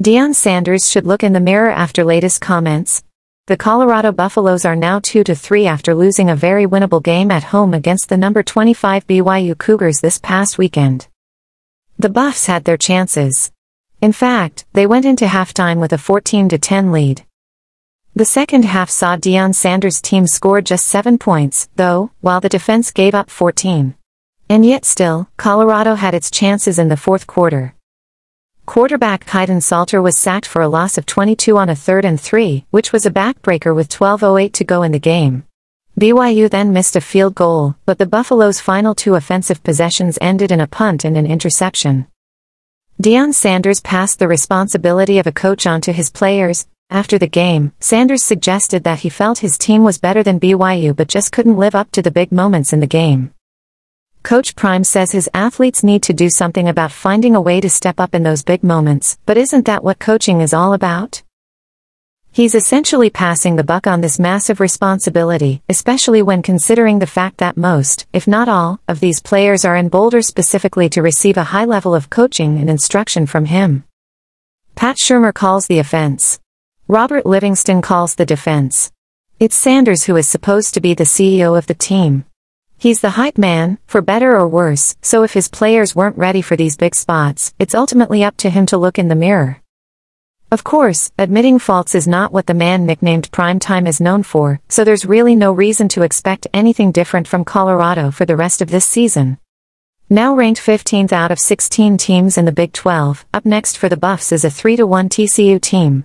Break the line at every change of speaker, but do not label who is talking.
Deion Sanders should look in the mirror after latest comments. The Colorado Buffaloes are now 2-3 after losing a very winnable game at home against the number 25 BYU Cougars this past weekend. The Buffs had their chances. In fact, they went into halftime with a 14-10 lead. The second half saw Deion Sanders' team score just 7 points, though, while the defense gave up 14. And yet still, Colorado had its chances in the fourth quarter. Quarterback Kaiden Salter was sacked for a loss of 22 on a 3rd and 3, which was a backbreaker with 12:08 to go in the game. BYU then missed a field goal, but the Buffaloes' final 2 offensive possessions ended in a punt and an interception. Deion Sanders passed the responsibility of a coach on to his players. After the game, Sanders suggested that he felt his team was better than BYU but just couldn't live up to the big moments in the game. Coach Prime says his athletes need to do something about finding a way to step up in those big moments, but isn't that what coaching is all about? He's essentially passing the buck on this massive responsibility, especially when considering the fact that most, if not all, of these players are in Boulder specifically to receive a high level of coaching and instruction from him. Pat Shurmur calls the offense. Robert Livingston calls the defense. It's Sanders who is supposed to be the CEO of the team. He's the hype man, for better or worse, so if his players weren't ready for these big spots, it's ultimately up to him to look in the mirror. Of course, admitting faults is not what the man nicknamed Primetime is known for, so there's really no reason to expect anything different from Colorado for the rest of this season. Now ranked 15th out of 16 teams in the Big 12, up next for the Buffs is a 3-1 TCU team.